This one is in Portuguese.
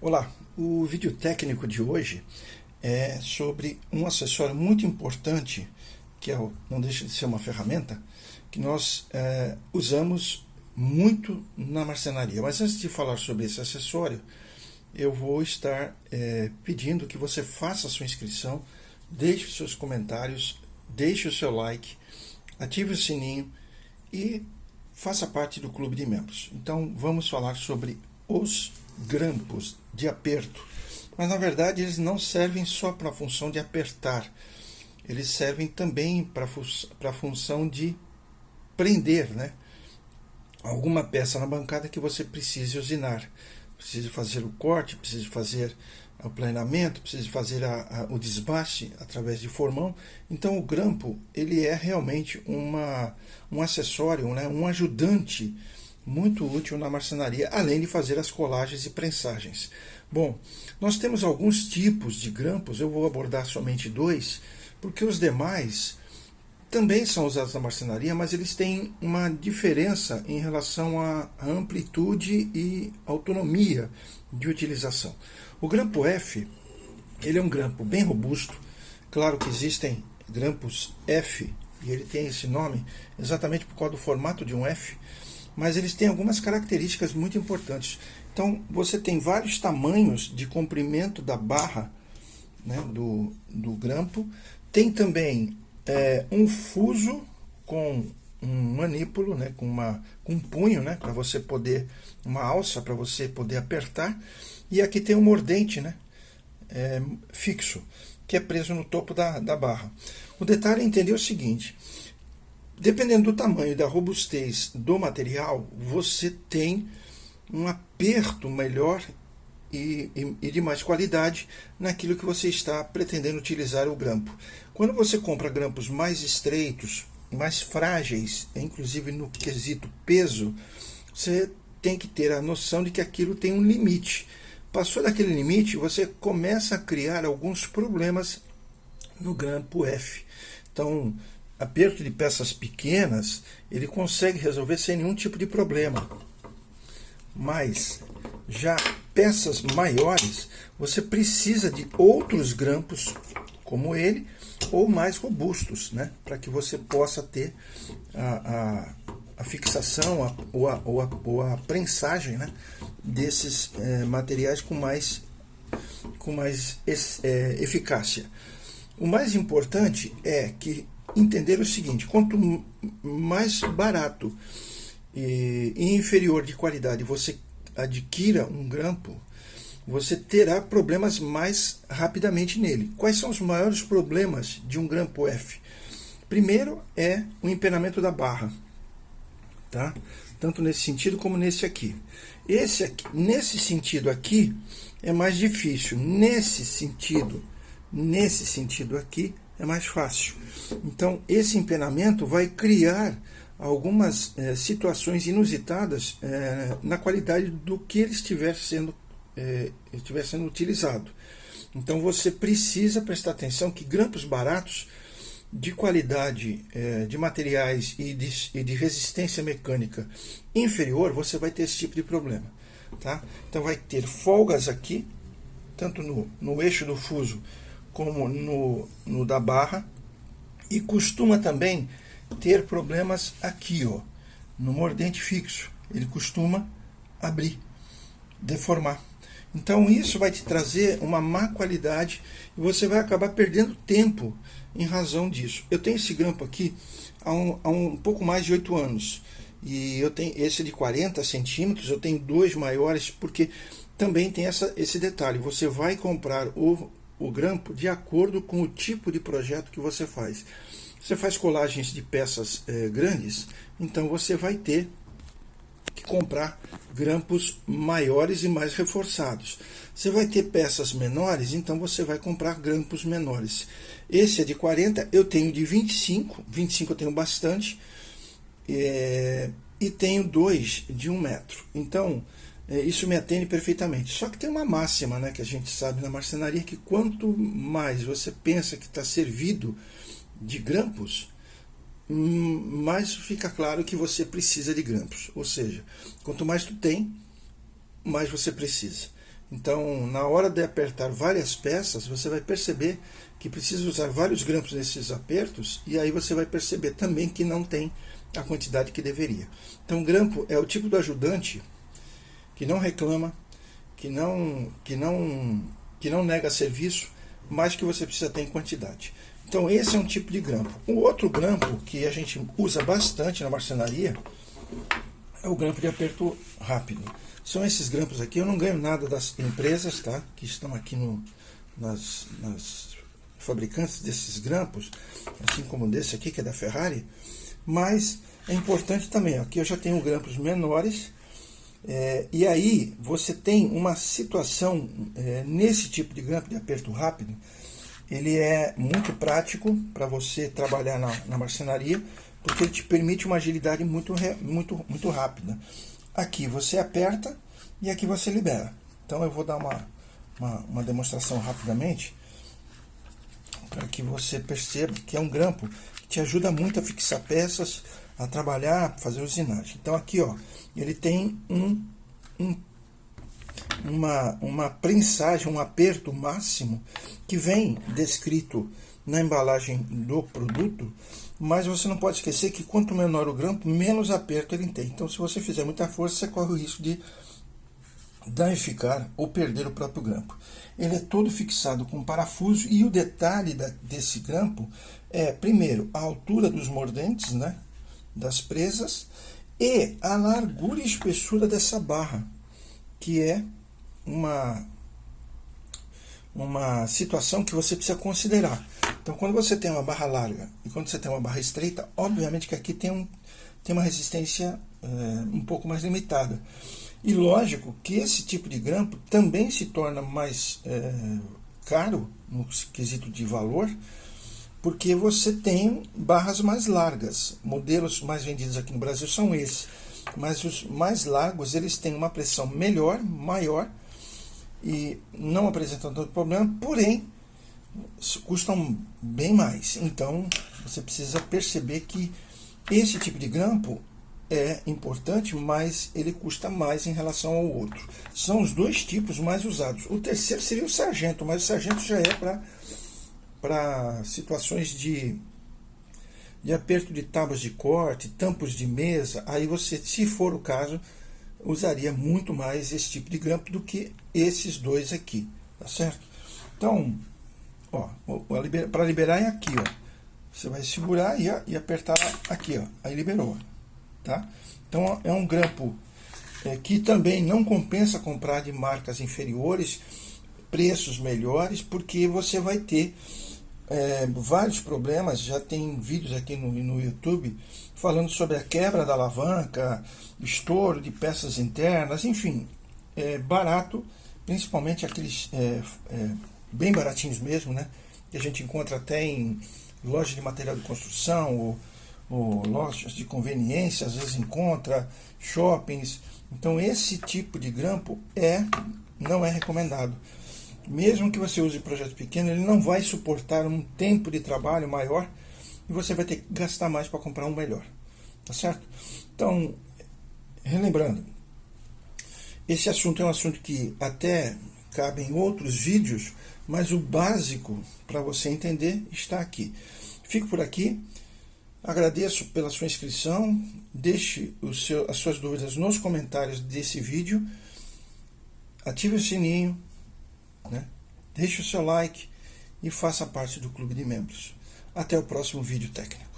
Olá, o vídeo técnico de hoje é sobre um acessório muito importante, que não deixa de ser uma ferramenta, que nós usamos muito na marcenaria. Mas antes de falar sobre esse acessório, eu vou estar pedindo que você faça a sua inscrição, deixe os seus comentários, deixe o seu like, ative o sininho e faça parte do clube de membros. Então vamos falar sobre os grampos de aperto, mas na verdade eles não servem só para a função de apertar, eles servem também para a função de prender, né? Alguma peça na bancada que você precise usinar, precise fazer o corte, precise fazer o planeamento, precise fazer o desbaste através de formão. Então o grampo ele é realmente um acessório, né? Um ajudante muito útil na marcenaria, além de fazer as colagens e prensagens. Bom, nós temos alguns tipos de grampos, eu vou abordar somente dois, porque os demais também são usados na marcenaria, mas eles têm uma diferença em relação à amplitude e autonomia de utilização. O grampo F, ele é um grampo bem robusto. Claro que existem grampos F, e ele tem esse nome exatamente por causa do formato de um F, mas eles têm algumas características muito importantes. Então, você tem vários tamanhos de comprimento da barra, né, do grampo. Tem também um fuso com um manípulo, né, com um punho, né, para você poder, uma alça para você poder apertar. E aqui tem um mordente, né, fixo, que é preso no topo da barra. O detalhe é entender o seguinte: dependendo do tamanho e da robustez do material, você tem um aperto melhor e de mais qualidade naquilo que você está pretendendo utilizar o grampo. Quando você compra grampos mais estreitos, mais frágeis, inclusive no quesito peso, você tem que ter a noção de que aquilo tem um limite. Passou daquele limite, você começa a criar alguns problemas no grampo F. Então, aperto de peças pequenas, ele consegue resolver sem nenhum tipo de problema. Mas, já peças maiores, você precisa de outros grampos como ele, ou mais robustos, né? Para que você possa ter a fixação ou a prensagem, né? Desses materiais com mais eficácia. O mais importante é que entender o seguinte: quanto mais barato e inferior de qualidade você adquira um grampo, você terá problemas mais rapidamente nele. Quais são os maiores problemas de um grampo F? Primeiro é o empenamento da barra, tá? Tanto nesse sentido como nesse aqui. Nesse sentido aqui é mais difícil. Nesse sentido aqui é mais fácil. Então, esse empenamento vai criar algumas situações inusitadas na qualidade do que ele estiver sendo utilizado. Então, você precisa prestar atenção que grampos baratos, de qualidade de materiais e de resistência mecânica inferior, você vai ter esse tipo de problema. Tá? Então, vai ter folgas aqui, tanto no eixo do fuso como no da barra, e costuma também ter problemas aqui, ó, no mordente fixo. Ele costuma abrir, deformar. Então isso vai te trazer uma má qualidade e você vai acabar perdendo tempo em razão disso. Eu tenho esse grampo aqui há um pouco mais de 8 anos. E eu tenho esse de 40 centímetros, eu tenho dois maiores, porque também tem esse detalhe: você vai comprar o grampo de acordo com o tipo de projeto que você faz. Você faz colagens de peças grandes, então você vai ter que comprar grampos maiores e mais reforçados. Você vai ter peças menores, então você vai comprar grampos menores. Esse é de 40, eu tenho de 25 eu tenho bastante, e tenho dois de 1 metro. Então, isso me atende perfeitamente. Só que tem uma máxima, né, que a gente sabe na marcenaria, que quanto mais você pensa que está servido de grampos, mais fica claro que você precisa de grampos. Ou seja, quanto mais tu tem, mais você precisa. Então, na hora de apertar várias peças, você vai perceber que precisa usar vários grampos nesses apertos, e aí você vai perceber também que não tem a quantidade que deveria. Então, grampo é o tipo do ajudante que não reclama, que não nega serviço, mas que você precisa ter em quantidade. Então, esse é um tipo de grampo. O outro grampo que a gente usa bastante na marcenaria é o grampo de aperto rápido. São esses grampos aqui. Eu não ganho nada das empresas, tá, que estão aqui nas fabricantes desses grampos, assim como desse aqui, que é da Ferrari, mas é importante também. Aqui eu já tenho grampos menores, e aí você tem uma situação nesse tipo de grampo de aperto rápido. Ele é muito prático para você trabalhar na marcenaria, porque ele te permite uma agilidade muito rápida. Aqui você aperta e aqui você libera. Então eu vou dar uma demonstração rapidamente, para que você perceba que é um grampo que te ajuda muito a fixar peças, a trabalhar, fazer usinagem. Então aqui, ó, ele tem uma prensagem, um aperto máximo que vem descrito na embalagem do produto, mas você não pode esquecer que quanto menor o grampo, menos aperto ele tem. Então, se você fizer muita força, você corre o risco de danificar ou perder o próprio grampo. Ele é todo fixado com parafuso, e o detalhe desse grampo é, primeiro, a altura dos mordentes, né, das presas, e a largura e espessura dessa barra, que é uma situação que você precisa considerar. Então, quando você tem uma barra larga e quando você tem uma barra estreita, obviamente que aqui tem uma resistência um pouco mais limitada. E lógico que esse tipo de grampo também se torna mais caro no quesito de valor, porque você tem barras mais largas. Modelos mais vendidos aqui no Brasil são esses, mas os mais largos, eles têm uma pressão maior, e não apresentam tanto problema, porém custam bem mais. Então você precisa perceber que esse tipo de grampo é importante, mas ele custa mais em relação ao outro. São os dois tipos mais usados. O terceiro seria o sargento, mas o sargento já é para situações de aperto de tábuas de corte, tampos de mesa. Aí você, se for o caso, usaria muito mais esse tipo de grampo do que esses dois aqui, tá certo? Então, ó, para liberar é aqui, ó. Você vai segurar e apertar aqui, ó. Aí liberou, tá? Então é um grampo que também não compensa comprar de marcas inferiores, preços melhores, porque você vai ter vários problemas. Já tem vídeos aqui no YouTube falando sobre a quebra da alavanca, estouro de peças internas, enfim, barato, principalmente aqueles bem baratinhos mesmo, né, que a gente encontra até em lojas de material de construção, ou lojas de conveniência, às vezes encontra, shoppings. Então esse tipo de grampo não é recomendado. Mesmo que você use projeto pequeno, ele não vai suportar um tempo de trabalho maior, e você vai ter que gastar mais para comprar um melhor, tá certo? Então, relembrando, esse assunto é um assunto que até cabe em outros vídeos, mas o básico para você entender está aqui. Fico por aqui, agradeço pela sua inscrição, deixe as suas dúvidas nos comentários desse vídeo, ative o sininho, né? Deixe o seu like e faça parte do clube de membros. Até o próximo vídeo técnico.